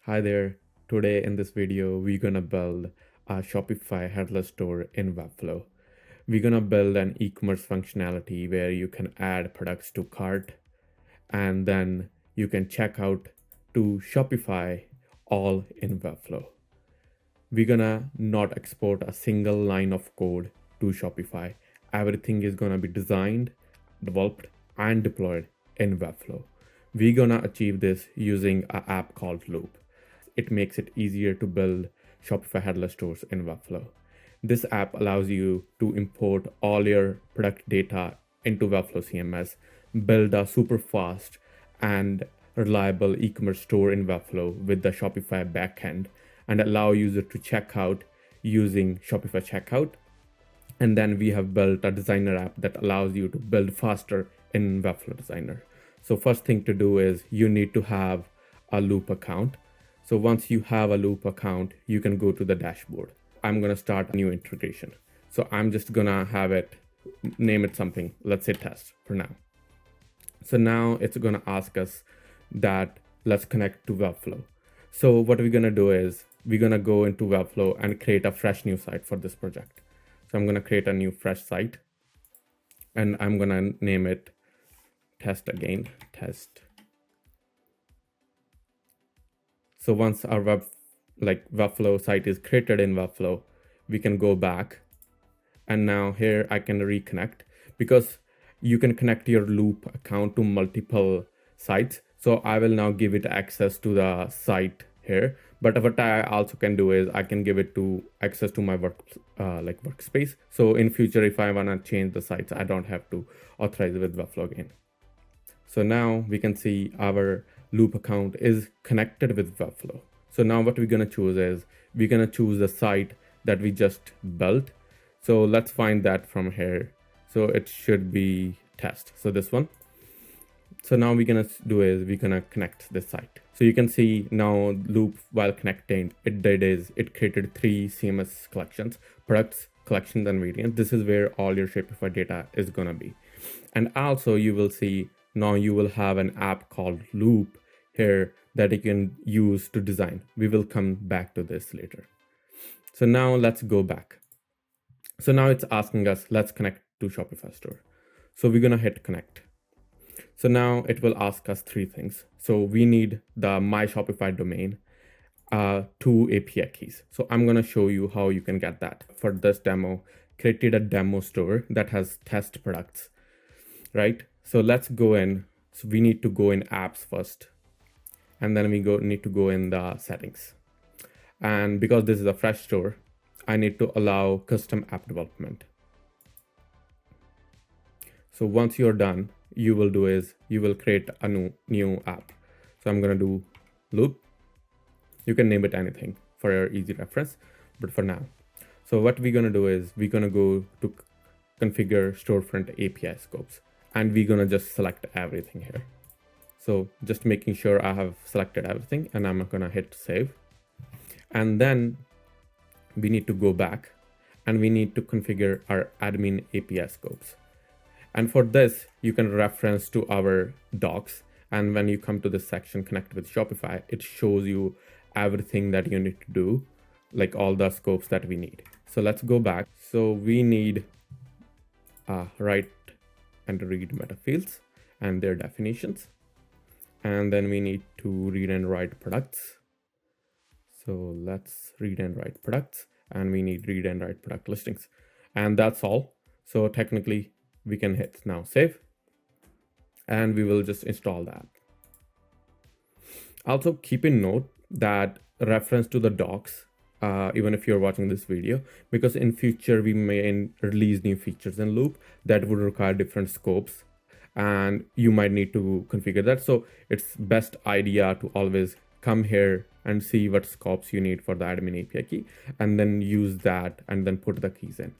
Hi there. Today in this video, we're gonna build a Shopify headless store in Webflow. We're gonna build an e-commerce functionality where you can add products to cart and then you can check out to Shopify all in Webflow. We're gonna not export a single line of code to Shopify. Everything is gonna be designed, developed, and deployed in Webflow. We're gonna achieve this using an app called Loop. It makes it easier to build Shopify headless stores in Webflow. This app allows you to import all your product data into Webflow CMS, build a super fast and reliable e-commerce store in Webflow with the Shopify backend, and allow users to check out using Shopify Checkout. And then we have built a designer app that allows you to build faster in Webflow Designer. So first thing to do is you need to have a Loop account. So once you have a Loop account, you can go to the dashboard. I'm gonna start a new integration. So I'm just gonna have it, name it something, let's say test for now. So now it's gonna ask us that let's connect to Webflow. So what we're gonna do is we're gonna go into Webflow and create a fresh new site for this project. So I'm gonna create a new fresh site and I'm gonna name it test again, test. So once our Webflow site is created in Webflow, we can go back and now here I can reconnect because you can connect your Loop account to multiple sites. So I will now give it access to the site here. But what I also can do is I can give it to access to my workspace. So in future, if I wanna change the sites, I don't have to authorize with Webflow again. So now we can see our Loop account is connected with Webflow. So now what we're gonna choose is we're gonna choose the site that we just built. So let's find that from here. So it should be test. So this one. So now we're gonna do is we're gonna connect this site. So you can see now Loop while connecting, it created 3 CMS collections, products, collections, and variants. This is where all your Shopify data is gonna be. And also you will see now you will have an app called Loop here that you can use to design. We will come back to this later. So now let's go back. So now it's asking us, let's connect to Shopify store. So we're gonna hit connect. So now it will ask us 3 things. So we need the My Shopify domain, 2 API keys. So I'm gonna show you how you can get that. For this demo, created a demo store that has test products, right? So let's go in. So we need to go in apps first, and then we need to go in the settings. And because this is a fresh store, I need to allow custom app development. So once you're done, you will do is you will create a new app. So I'm gonna do Loop. You can name it anything for your easy reference, but for now. So what we're gonna do is we're gonna go to configure storefront API scopes, and we're gonna just select everything here. So just making sure I have selected everything, and I'm gonna hit save. And then we need to go back and we need to configure our admin API scopes. And for this, you can reference to our docs. And when you come to this section, connect with Shopify, it shows you everything that you need to do, like all the scopes that we need. So let's go back. So we need write and read meta fields and their definitions. And then we need to read and write products. So let's read and write products, and we need read and write product listings. And that's all. So technically we can hit now save, and we will just install that. Also keep in note that reference to the docs, even if you're watching this video, because in future we may release new features in Loop that would require different scopes, and you might need to configure that. So it's best idea to always come here and see what scopes you need for the admin API key, and then use that and then put the keys in.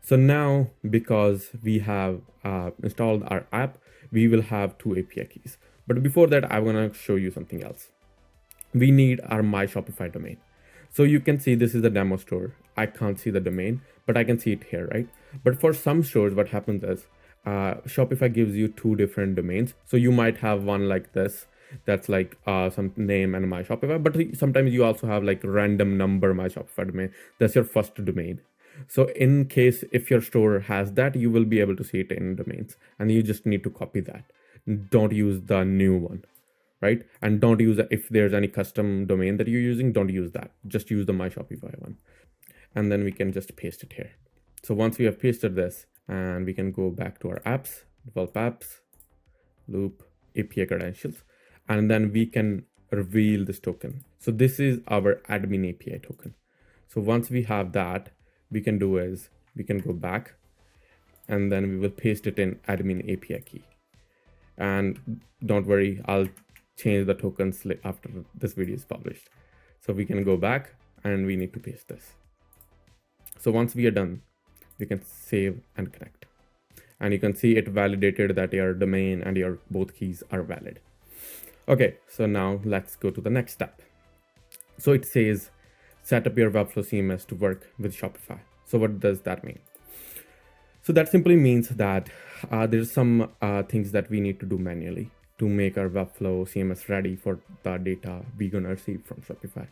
So now, because we have installed our app, we will have 2 API keys. But before that, I'm gonna show you something else. We need our My Shopify domain. So you can see this is the demo store. I can't see the domain, but I can see it here, right? But for some stores, what happens is Shopify gives you 2 different domains. So you might have one like this, That's like some name and my Shopify. But sometimes you also have like random number my Shopify domain. That's your first domain. So in case if your store has that, you will be able to see it in domains, and you just need to copy that. Don't use the new one, right? And don't use if there's any custom domain that you're using, don't use that. Just use the my Shopify one. And then we can just paste it here. So once we have pasted this, and we can go back to our apps, develop apps, Loop, API credentials, and then we can reveal this token. So this is our admin API token. So once we have that, we can do is we can go back, and then we will paste it in admin API key. And don't worry, I'll change the tokens after this video is published. So we can go back and we need to paste this. So once we are done, we can save and connect. And you can see it validated that your domain and your both keys are valid. Okay, so now let's go to the next step. So it says, set up your Webflow CMS to work with Shopify. So what does that mean? So that simply means that there's some things that we need to do manually to make our Webflow CMS ready for the data we're gonna receive from Shopify.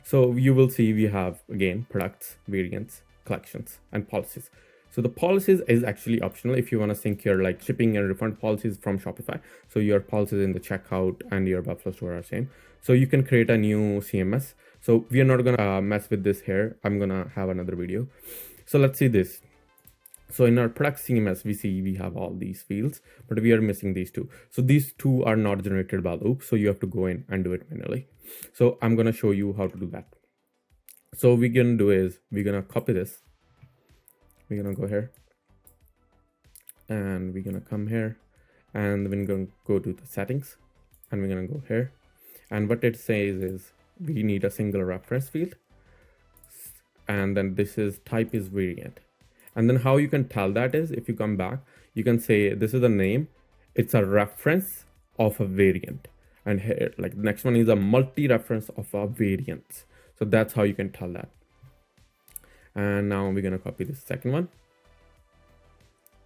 So you will see we have, again, products, variants, collections, and policies. So the policies is actually optional if you want to sync your like shipping and refund policies from Shopify. So your policies in the checkout and your Webflow store are same. So you can create a new CMS. So we are not gonna mess with this here. I'm gonna have another video. So let's see this. So in our product CMS, we see we have all these fields, but we are missing these two. So these two are not generated by Loop. So you have to go in and do it manually. So I'm gonna show you how to do that. So what we're gonna do is we're gonna copy this. We're gonna go here and we're gonna come here, and we're gonna go to the settings, and we're gonna go here. And what it says is we need a single reference field. And then this is type is variant. And then how you can tell that is if you come back, you can say this is a name. It's a reference of a variant. And here, like the next one is a multi-reference of a variant. So that's how you can tell that. And now we're gonna copy this second one.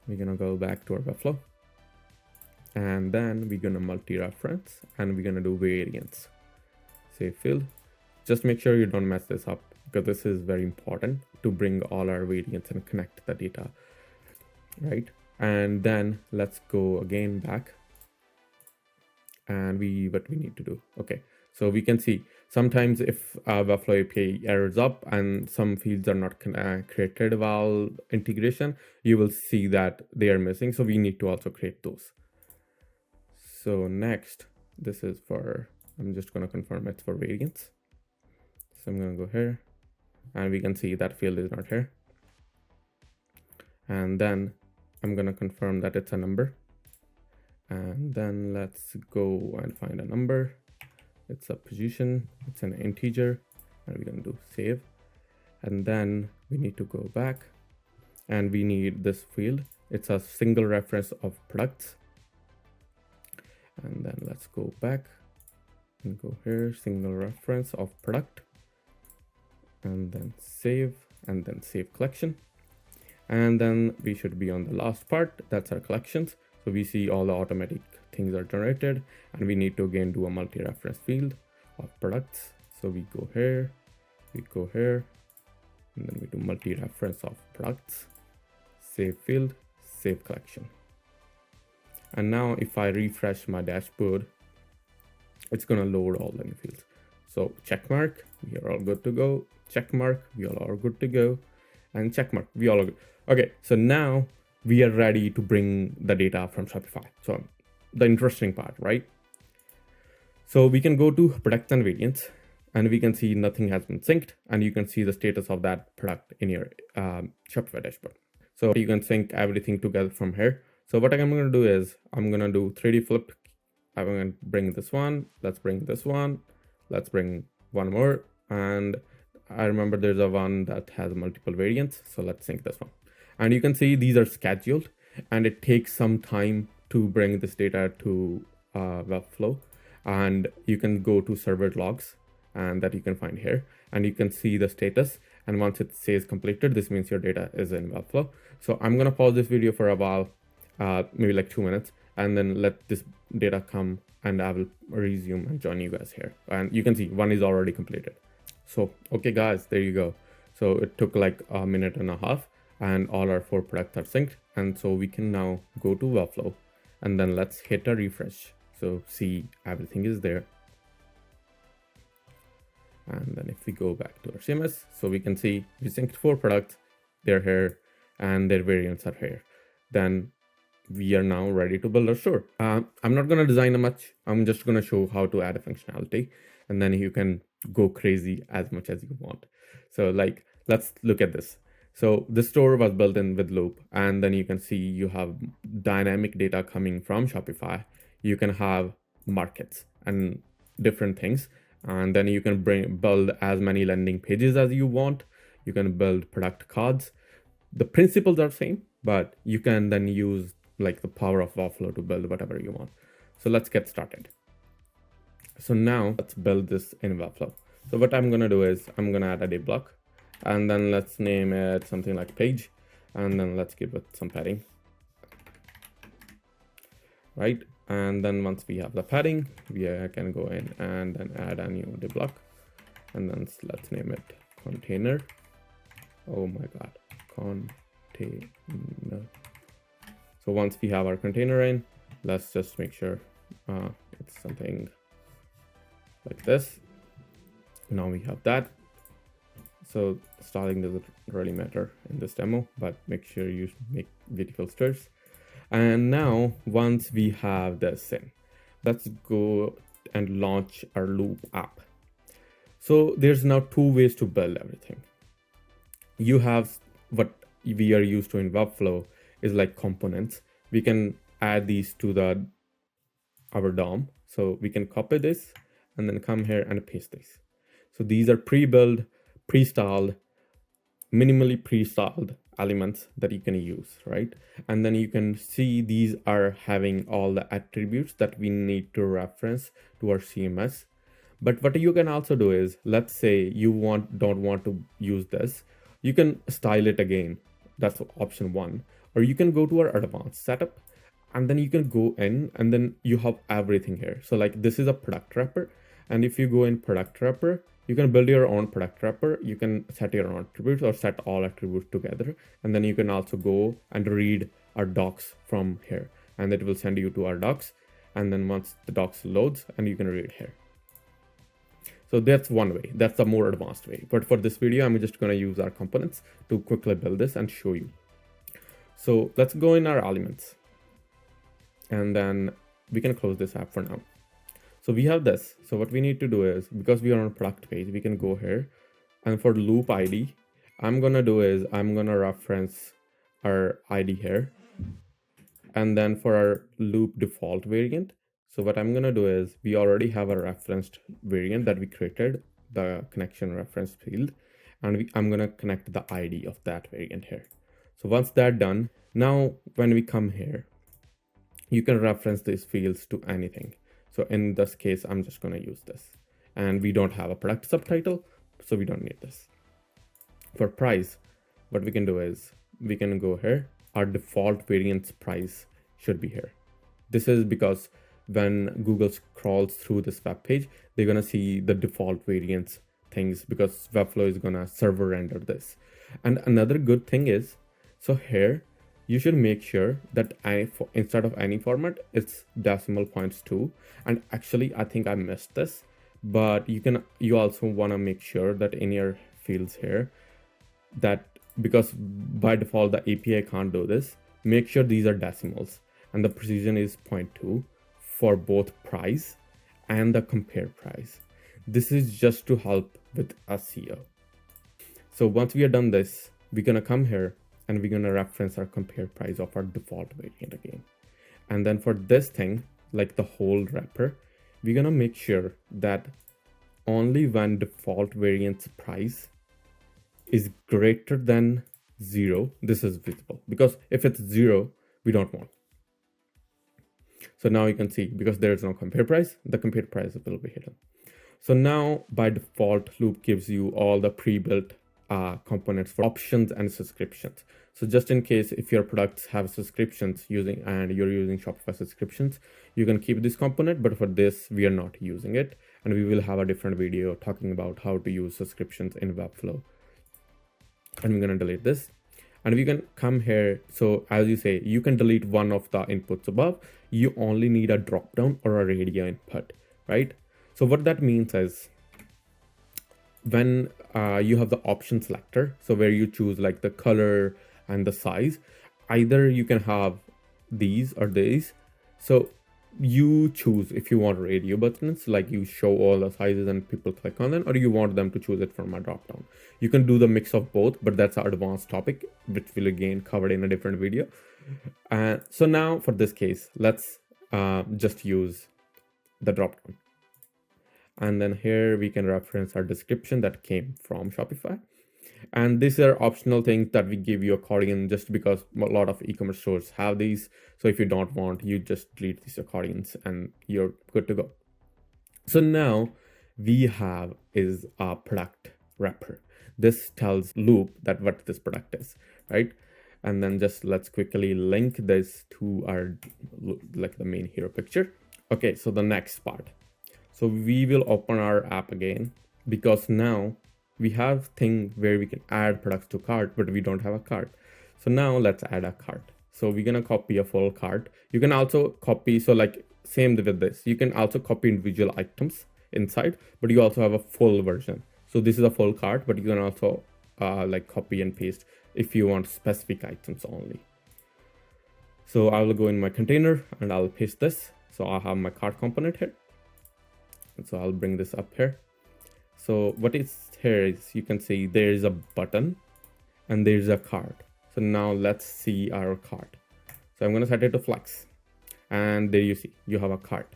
We're gonna go back to our Webflow. And then we're gonna multi-reference and we're gonna do variants. Save field. Just make sure you don't mess this up, because this is very important to bring all our variants and connect the data, right? And then let's go again back. And what we need to do. Okay, so we can see sometimes if Webflow API errors up and some fields are not created while integration, you will see that they are missing. So we need to also create those. So next, this is for, I'm just gonna confirm it's for variants. So I'm gonna go here, and we can see that field is not here. And then I'm gonna confirm that it's a number. And then let's go and find a number. It's a position, it's an integer, and we're gonna do save. And then we need to go back, and we need this field. It's a single reference of products. And then let's go back and go here, single reference of product, and then save collection. And then we should be on the last part, that's our collections. So we see all the automatic things are generated, and we need to again do a multi-reference field of products. So we go here, and then we do multi-reference of products, save field, save collection. And now if I refresh my dashboard, it's gonna load all the new fields. So check mark, we are all good to go. Check mark, we all are good to go. And check mark, we all are good. Okay, so now we are ready to bring the data from Shopify. So the interesting part, right? So we can go to products and variants, and we can see nothing has been synced, and you can see the status of that product in your Shopify dashboard. So you can sync everything together from here. So what I'm going to do is I'm going to do 3D flip. I'm going to bring this one. Let's bring this one. Let's bring one more. And I remember there's a one that has multiple variants. So let's sync this one. And you can see these are scheduled, and it takes some time to bring this data to Webflow. And you can go to server logs, and that you can find here, and you can see the status. And once it says completed, this means your data is in Webflow. So I'm going to pause this video for a while, maybe like 2 minutes, and then let this data come, and I will resume and join you guys here. And you can see one is already completed. So, okay guys, there you go. So it took like a minute and a half, and all our 4 products are synced. And so we can now go to Webflow, and then let's hit a refresh. So see, everything is there. And then if we go back to our CMS, so we can see we synced 4 products, they're here, and their variants are here. Then we are now ready to build our store. I'm not going to design much. I'm just going to show how to add a functionality, and then you can go crazy as much as you want. So like, let's look at this. So the store was built in with Loop, and then you can see you have dynamic data coming from Shopify. You can have markets and different things. And then you can build as many landing pages as you want. You can build product cards. The principles are same, but you can then use like the power of Webflow to build whatever you want. So let's get started. So now let's build this in Webflow. So what I'm gonna do is I'm gonna add a div block, and then let's name it something like page, and then let's give it some padding, right? And then once we have the padding, we can go in and then add a new div block, and then let's name it container. Oh my god, container. So once we have our container in, let's just make sure it's something like this. Now we have that. So styling doesn't really matter in this demo, but make sure you make beautiful stores. And now once we have this in, let's go and launch our Loop app. So there's now 2 ways to build everything. You have what we are used to in Webflow is like components. We can add these to our DOM. So we can copy this and then come here and paste this. So these are pre-built, pre-styled, minimally pre-styled elements that you can use, right? And then you can see these are having all the attributes that we need to reference to our CMS. But what you can also do is, let's say you don't want to use this, you can style it again. That's option 1. Or you can go to our advanced setup, and then you can go in, and then you have everything here. So like this is a product wrapper, and if you go in product wrapper, you can build your own product wrapper. You can set your own attributes or set all attributes together. And then you can also go and read our docs from here, and it will send you to our docs. And then once the docs loads, and you can read here. So that's one way. That's the more advanced way. But for this video, I'm just going to use our components to quickly build this and show you. So let's go in our elements, and then we can close this app for now. So we have this. So what we need to do is, because we are on a product page, we can go here, and for loop ID, I'm gonna do is I'm gonna reference our ID here, and then for our loop default variant. So what I'm gonna do is, we already have a referenced variant that we created, the connection reference field, and I'm gonna connect the ID of that variant here. So once that's done, now when we come here, you can reference these fields to anything. So in this case, I'm just going to use this, and we don't have a product subtitle, so we don't need this. For price, what we can do is we can go here. Our default variance price should be here. This is because when Google scrolls through this web page, they're going to see the default variance things, because Webflow is going to server render this. And another good thing is, so here, you should make sure that instead of any format, it's decimal points too. And actually, I think I missed this, but you also want to make sure that in your fields here, that because by default, the API can't do this, make sure these are decimals, and the precision is 0.2 for both price and the compare price. This is just to help with SEO. So once we are done this, we're going to come here, and we're going to reference our compare price of our default variant again. And then for this thing, like the whole wrapper, we're going to make sure that only when default variance price is greater than 0, this is visible. Because if it's 0, we don't want. So now you can see, because there is no compare price, the compare price will be hidden. So now by default, Loop gives you all the pre-built components for options and subscriptions. So just in case if your products have subscriptions and you're using Shopify subscriptions, you can keep this component, but for this, we are not using it. And we will have a different video talking about how to use subscriptions in Webflow. And we're gonna delete this. And we can come here. So as you say, you can delete one of the inputs above. You only need a dropdown or a radio input, right? So what that means is when you have the option selector, so where you choose like the color and the size, either you can have these or these. So you choose if you want radio buttons, like you show all the sizes and people click on them, or you want them to choose it from a dropdown. You can do the mix of both, but that's an advanced topic, which we'll again cover in a different video. So now for this case, let's just use the dropdown. And then here we can reference our description that came from Shopify. And these are optional things that we give you accordion just because a lot of e-commerce stores have these. So if you don't want, you just delete these accordions and you're good to go. So now we have is a product wrapper. This tells Loop that what this product is, right? And then just let's quickly link this to our like the main hero picture. Okay, so the next part. So we will open our app again because now we have thing where we can add products to cart, but we don't have a cart. So now let's add a cart. So we're gonna copy a full cart. You can also copy, so like same with this, you can also copy individual items inside, but you also have a full version. So this is a full cart, but you can also like copy and paste if you want specific items only. So I will go in my container and I'll paste this. So I have my cart component here. And so I'll bring this up here. So what is here is you can see there is a button and there's a cart. So now let's see our cart. So I'm going to set it to flex and there you see you have a cart.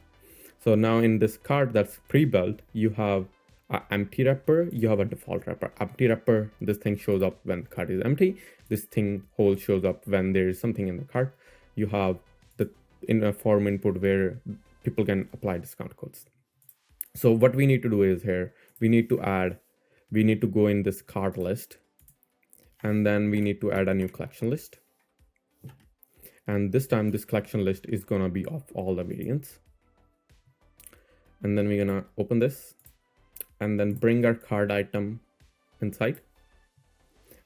So now in this cart that's pre-built, you have an empty wrapper, you have a default wrapper. Empty wrapper, this thing shows up when cart is empty. This thing whole shows up when there is something in the cart. You have the in a form input where people can apply discount codes. So what we need to do is here, we need to go in this cart list and then we need to add a new collection list. And this time this collection list is gonna be of all the variants. And then we're gonna open this and then bring our cart item inside.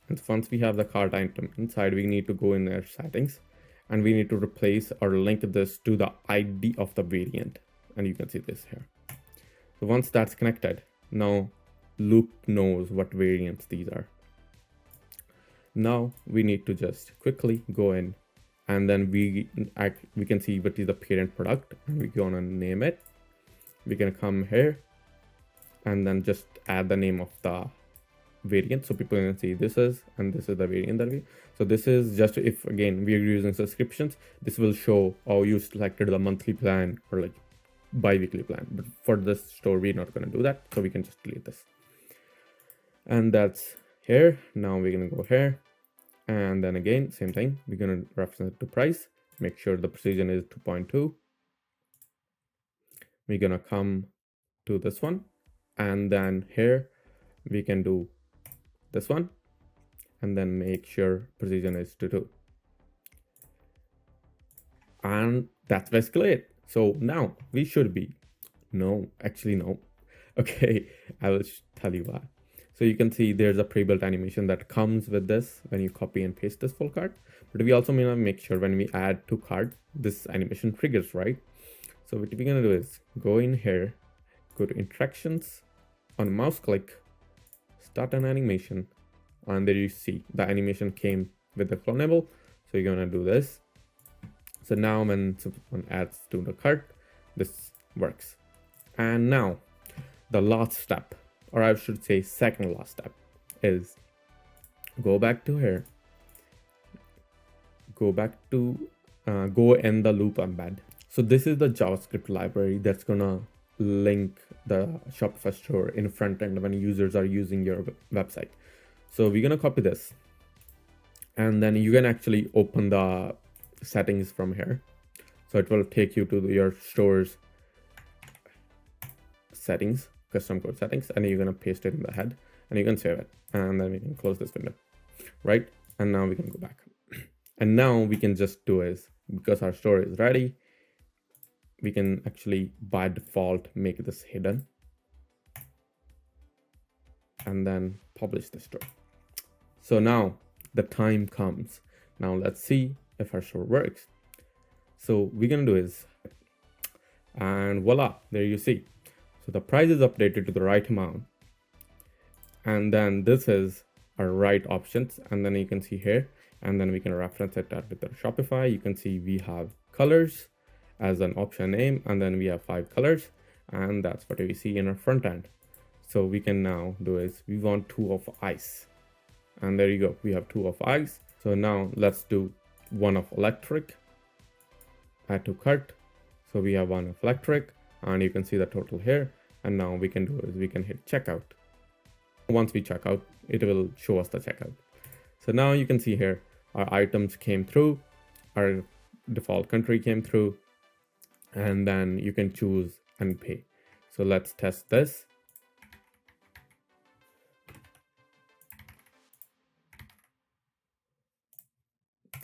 And once we have the cart item inside, we need to go in our settings and we need to replace or link this to the ID of the variant. And you can see this here. So once that's connected, now Loop knows what variants these are. Now we need to just quickly go in and then we can see what is the parent product and we're gonna name it. We can come here and then just add the name of the variant so people can see this is the variant that so this is just if again we are using subscriptions, this will show you selected the monthly plan or like bi-weekly plan, but for this store we're not going to do that, so we can just delete this. And that's here. Now we're going to go here and then again same thing, we're going to reference it to price, make sure the precision is 2.2. We're going to come to this one and then here we can do this one and then make sure precision is 2.2. And that's basically it. So now we should be no. Okay, I will tell you why. So you can see there's a pre-built animation that comes with this when you copy and paste this full cart, but we also may not make sure when we add to cart this animation triggers, right? So what we're gonna do is go in here, go to interactions, on mouse click, start an animation, and there you see the animation came with the clonable. So you're gonna do this. So now when someone adds to the cart, this works. And now the last step, or I should say second last step, is go back to here, go in the Loop embed. So this is the JavaScript library that's gonna link the Shopify store in front end when users are using your website. So we're gonna copy this and then you can actually open the settings from here. So it will take you to your store's settings, custom code settings, and you're gonna paste it in the head. and you can save it. And then we can close this window, right? And now we can go back. And now we can just do is, because our store is ready, we can actually by default make this hidden and then publish the store. So now the time comes. Now let's see if our store works. So we're gonna do is, and voila, there you see. So the price is updated to the right amount. And then this is our right options. And then you can see here, and then we can reference it with our Shopify. You can see we have colors as an option name, and then we have 5 colors, and that's what we see in our front end. So we can now do is we want 2 of ice, and there you go, we have 2 of ice. So now let's do 1 of electric, add to cart. So we have 1 of electric, and you can see the total here. And now we can do is we can hit checkout. Once we check out, it will show us the checkout. So now you can see here our items came through, our default country came through, and then you can choose and pay. So let's test this.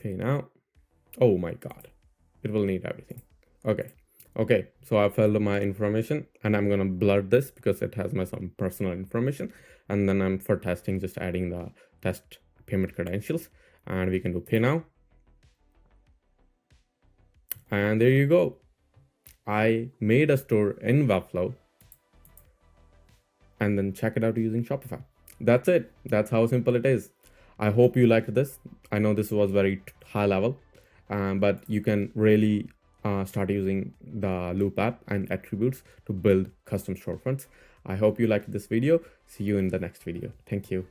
Pay now. Oh my God, it will need everything. Okay, so I filled my information, and I'm gonna blur this because it has my some personal information. And then I'm for testing just adding the test payment credentials, and we can do pay now. And there you go. I made a store in Webflow and then check it out using Shopify. That's it. That's how simple it is. I hope you liked this. I know this was very high level, but you can really start using the Loop app and attributes to build custom storefronts. I hope you liked this video. See you in the next video. Thank you.